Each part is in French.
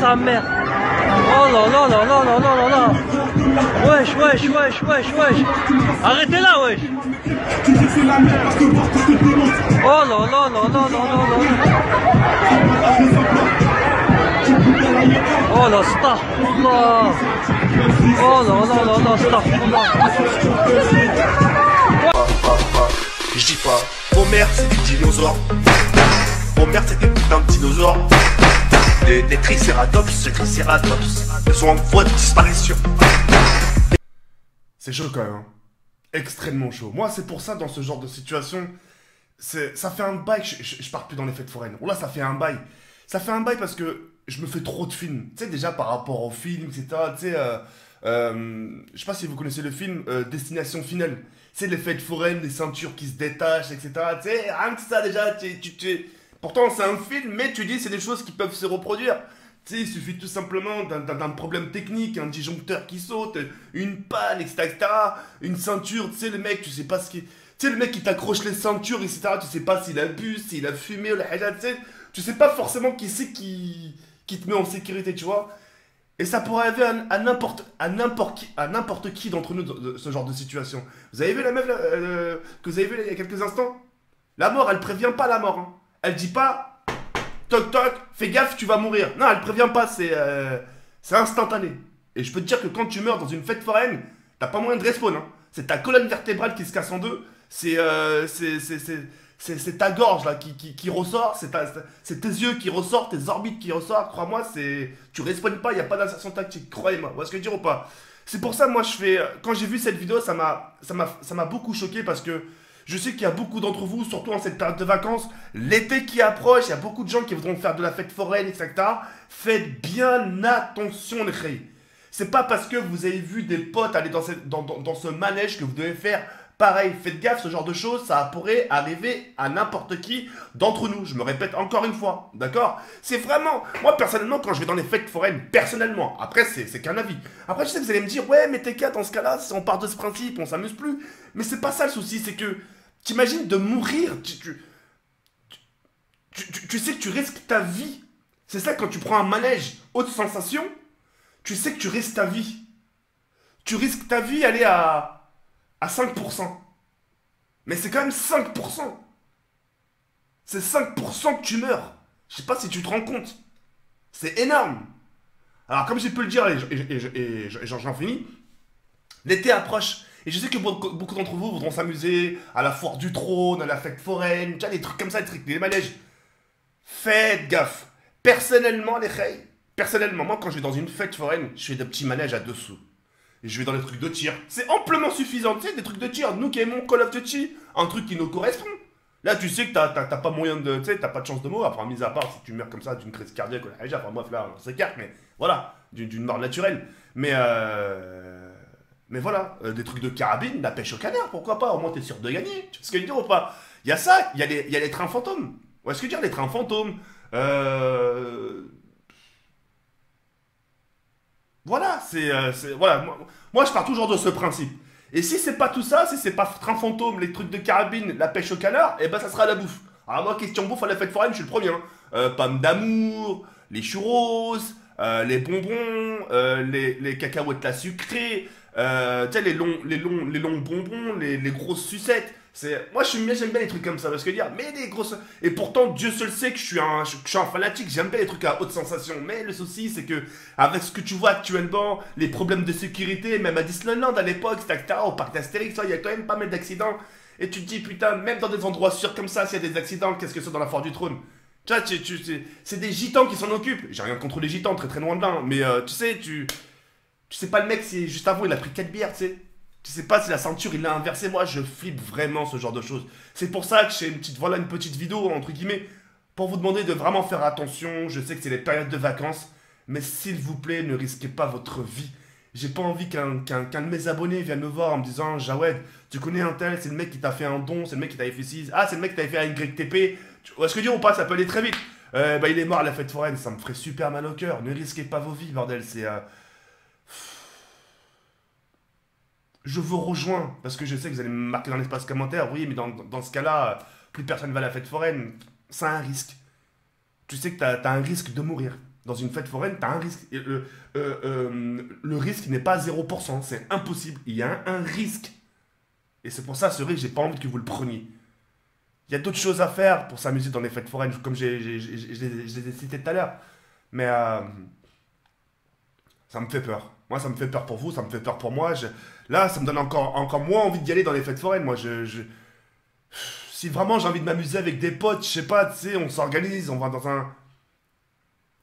sa mère. Oh là là là là là là là là. Wesh, wesh, wesh, wesh, wesh. Arrêtez là, wesh. Oh là là là là là là là. Oh là, astaghfirullah. Oh là là là là, astaghfirullah. Je dis pas, vos mères c'est des dinosaures. Vos mères c'est des putains de dinosaures. Des tricératops, ils sont en voie de disparition. C'est chaud quand même, hein. Extrêmement chaud. Moi, c'est pour ça, dans ce genre de situation, ça fait un bail que je pars plus dans les fêtes foraines. Oh là, ça fait un bail. Ça fait un bail parce que je me fais trop de films. Tu sais, déjà par rapport aux films, etc. Tu sais, je sais pas si vous connaissez le film Destination Finale. Tu sais, les fêtes foraines, les ceintures qui se détachent, etc. Tu sais, rien que ça, déjà, pourtant, c'est un film, mais tu dis c'est des choses qui peuvent se reproduire. Tu sais, il suffit tout simplement d'un problème technique, un disjoncteur qui saute, une panne, etc. Une ceinture, tu sais, le mec, tu sais pas ce qui... Tu sais, le mec qui t'accroche les ceintures, etc. Tu sais pas s'il a bu, s'il a fumé ou la haja, tu sais. Tu sais pas forcément qui c'est qui te met en sécurité, tu vois. Et ça pourrait arriver à n'importe qui d'entre nous, ce genre de situation. Vous avez vu la meuf que vous avez vue il y a quelques instants? La mort, elle prévient pas la mort, hein. Elle dit pas, toc toc, fais gaffe, tu vas mourir. Non, elle prévient pas, c'est instantané. Et je peux te dire que quand tu meurs dans une fête foraine, t'as pas moyen de respawn, hein. C'est ta colonne vertébrale qui se casse en deux, c'est ta gorge là qui ressort, c'est tes yeux qui ressortent, tes orbites qui ressortent, crois-moi, tu respawns pas, y a pas d'insertion tactique, croyez-moi, vous voyez ce que je veux dire ou pas? C'est pour ça, moi, quand j'ai vu cette vidéo, ça m'a beaucoup choqué parce que je sais qu'il y a beaucoup d'entre vous, surtout en cette période de vacances, l'été qui approche, il y a beaucoup de gens qui voudront faire de la fête foraine, etc. Faites bien attention, les créés. C'est pas parce que vous avez vu des potes aller dans ce manège que vous devez faire pareil. Faites gaffe, ce genre de choses, ça pourrait arriver à n'importe qui d'entre nous. Je me répète encore une fois, d'accord? C'est vraiment... Moi, personnellement, quand je vais dans les fêtes foraines, personnellement, après, c'est qu'un avis. Après, je sais que vous allez me dire, ouais, mais TK, dans ce cas-là, si on part de ce principe, on s'amuse plus. Mais c'est pas ça le souci, c'est que... T'imagines de mourir, tu sais que tu risques ta vie. C'est ça, quand tu prends un manège haute sensation, tu sais que tu risques ta vie. Tu risques ta vie aller à 5%. Mais c'est quand même 5%. C'est 5% que tu meurs. Je sais pas si tu te rends compte. C'est énorme. Alors, comme j'ai pu le dire, et j'en finis, l'été approche. Et je sais que beaucoup d'entre vous voudront s'amuser à la foire du trône, à la fête foraine, tu vois, des trucs comme ça, des manèges. Faites gaffe. Personnellement, moi, quand je vais dans une fête foraine, je fais des petits manèges à dessous. Et je vais dans les trucs de tir. C'est amplement suffisant, tu sais, des trucs de tir. Nous qui aimons Call of Duty, un truc qui nous correspond. Là, tu sais que t'as pas moyen de... Tu sais, t'as pas de chance de mort, enfin, mis à part si tu meurs comme ça d'une crise cardiaque ou la haja, enfin, bref, là, on s'écarte, mais voilà, d'une mort naturelle. Mais voilà, des trucs de carabine, la pêche au canard, pourquoi pas, au moins t'es sûr de gagner. Tu vois ce que je veux dire ou pas? Il y a ça, il y a les trains fantômes. Où est-ce que je veux dire, les trains fantômes? Voilà, voilà. Moi, je pars toujours de ce principe. Et si c'est pas tout ça, si c'est pas train fantôme, les trucs de carabine, la pêche au canard, et ben ça sera la bouffe. Alors moi, question bouffe à la fête foraine, je suis le premier. Hein. Pommes d'amour, les churros, les bonbons, les cacahuètes la sucrée, tu sais, les longs bonbons, les grosses sucettes. Moi, j'aime bien les trucs comme ça, parce que dire, mais des grosses... Et pourtant, Dieu seul sait que je suis un fanatique, j'aime bien les trucs à haute sensation. Mais le souci, c'est que, avec ce que tu vois actuellement, les problèmes de sécurité, même à Disneyland à l'époque, etc., au parc d'Astérix, il y a quand même pas mal d'accidents. Et tu te dis, putain, même dans des endroits sûrs comme ça, s'il y a des accidents, qu'est-ce que c'est dans la foire du trône? Tu vois, c'est des gitans qui s'en occupent. J'ai rien contre les gitans, très très loin de là. Hein. Mais tu sais pas le mec, c'est juste avant, il a pris 4 bières, tu sais. Tu sais pas si la ceinture il l'a inversé, moi je flippe vraiment ce genre de choses. C'est pour ça que j'ai une petite vidéo entre guillemets pour vous demander de vraiment faire attention. Je sais que c'est les périodes de vacances, mais s'il vous plaît ne risquez pas votre vie. J'ai pas envie qu'un de mes abonnés vienne me voir en me disant Jawed, tu connais un tel, c'est le mec qui t'a fait un don, c'est le mec qui t'avait fait 6, ah c'est le mec qui t'avait fait un YTP. Est-ce que dire ou pas, ça peut aller très vite. Bah il est mort à la fête foraine, ça me ferait super mal au cœur. Ne risquez pas vos vies, bordel, c'est... Je vous rejoins, parce que je sais que vous allez me marquer dans l'espace commentaire, oui, mais dans ce cas-là, plus personne va à la fête foraine. C'est un risque. Tu sais que t'as un risque de mourir. Dans une fête foraine, tu as un risque. Et le risque n'est pas à 0%, c'est impossible. Il y a un risque. Et c'est pour ça, ce risque, j'ai pas envie que vous le preniez. Il y a d'autres choses à faire pour s'amuser dans les fêtes foraines, comme je les ai citées tout à l'heure. Mais ça me fait peur. Moi, ça me fait peur pour vous, ça me fait peur pour moi. Là, ça me donne encore moins envie d'y aller dans les fêtes foraines. Moi, si vraiment j'ai envie de m'amuser avec des potes, je sais pas, tu sais, on s'organise, on va dans un...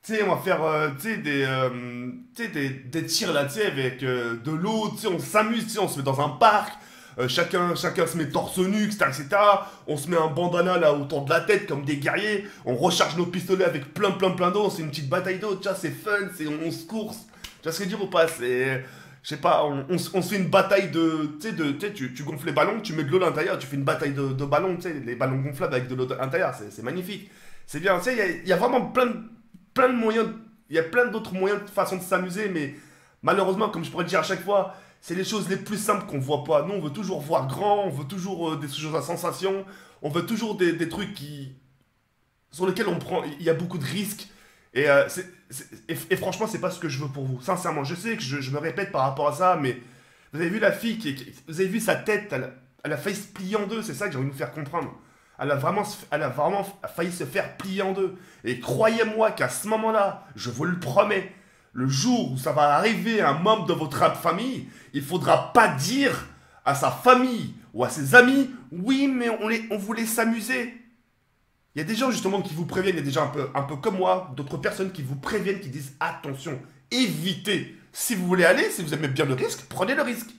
Tu sais, on va faire des tirs là, tu sais, avec de l'eau, tu sais, on s'amuse, tu sais, on se met dans un parc, chacun se met torse nu, etc. On se met un bandana là autour de la tête comme des guerriers, on recharge nos pistolets avec plein d'eau, c'est une petite bataille d'eau, tu vois, c'est fun, on se course. Tu vois ce que je veux dire ou pas? C'est... Je sais pas, on se fait une bataille de... Tu sais, tu gonfles les ballons, tu mets de l'eau à l'intérieur, tu fais une bataille de ballons, tu sais, les ballons gonflables avec de l'eau à l'intérieur, c'est magnifique. C'est bien, tu sais, il y a vraiment plein de moyens, il y a plein d'autres moyens de façon de s'amuser, mais malheureusement, comme je pourrais le dire à chaque fois, c'est les choses les plus simples qu'on voit pas. Nous, on veut toujours voir grand, on veut toujours des choses à sensation, on veut toujours des trucs sur lesquels il y a beaucoup de risques. Et, et franchement, c'est pas ce que je veux pour vous. Sincèrement, je sais que je me répète par rapport à ça, mais vous avez vu la fille vous avez vu sa tête, elle a failli se plier en deux, c'est ça que j'ai envie de vous faire comprendre. Elle a vraiment failli se faire plier en deux. Et croyez-moi qu'à ce moment-là, je vous le promets, le jour où ça va arriver à un membre de votre famille, il faudra pas dire à sa famille ou à ses amis, oui, mais on voulait s'amuser. Il y a des gens justement qui vous préviennent, il y a des gens un peu comme moi, d'autres personnes qui vous préviennent, qui disent attention, évitez. Si vous voulez aller, si vous aimez bien le risque, prenez le risque.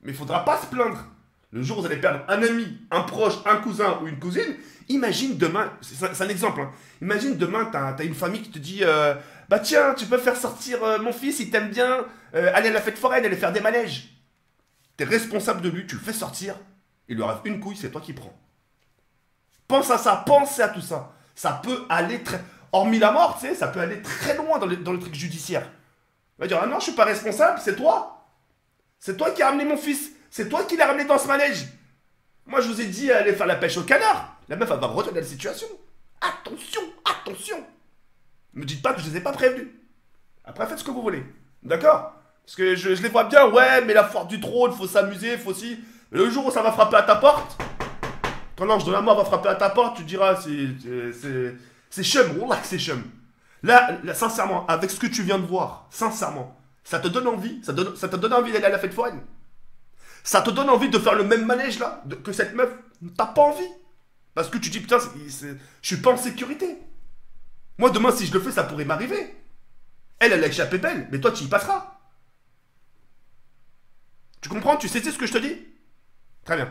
Mais il ne faudra pas se plaindre. Le jour où vous allez perdre un ami, un proche, un cousin ou une cousine, imagine demain, c'est un exemple, hein. Imagine demain, tu as une famille qui te dit bah tiens, tu peux faire sortir mon fils, il t'aime bien, aller à la fête foraine, aller faire des manèges. Tu es responsable de lui, tu le fais sortir, il lui arrive une couille, c'est toi qui prends. Pense à ça, pensez à tout ça. Ça peut aller très... Hormis la mort, tu sais, ça peut aller très loin dans le truc judiciaire. Il va dire, ah non, je suis pas responsable, c'est toi. C'est toi qui as ramené mon fils. C'est toi qui l'as ramené dans ce manège. Moi, je vous ai dit, aller faire la pêche au canard. La meuf, elle va retourner la situation. Attention, attention. Ne me dites pas que je les ai pas prévenus. Après, faites ce que vous voulez. D'accord? Parce que je les vois bien, ouais, mais la foire du trône, faut s'amuser, faut aussi... Le jour où ça va frapper à ta porte... Quand l'ange de la mort va frapper à ta porte, tu diras, c'est chum, wallah, c'est chum. Là, sincèrement, avec ce que tu viens de voir, sincèrement, ça te donne envie, ça te donne envie d'aller à la fête foraine. Ça te donne envie de faire le même manège là, que cette meuf. T'as pas envie. Parce que tu dis, putain, je suis pas en sécurité. Moi, demain, si je le fais, ça pourrait m'arriver. Elle a échappé belle, mais toi, tu y passeras. Tu comprends? Tu sais ce que je te dis? Très bien.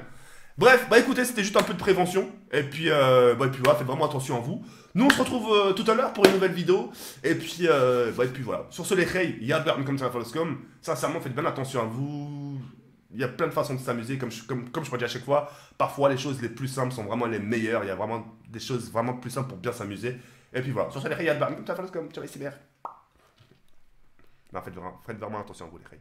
Bref, bah écoutez, c'était juste un peu de prévention. Et puis voilà, faites vraiment attention à vous. Nous, on se retrouve tout à l'heure pour une nouvelle vidéo. Et puis voilà. Sur ce, les reilles, il y a comme ça, comme. Sincèrement, faites bien attention à vous. Il y a plein de façons de s'amuser, comme je peux dire à chaque fois. Parfois, les choses les plus simples sont vraiment les meilleures. Il y a vraiment des choses vraiment plus simples pour bien s'amuser. Et puis voilà. Sur ce, les reilles, il y a comme ça, comme. Ciao, les cyber. Non, faites vraiment attention à vous, les reilles.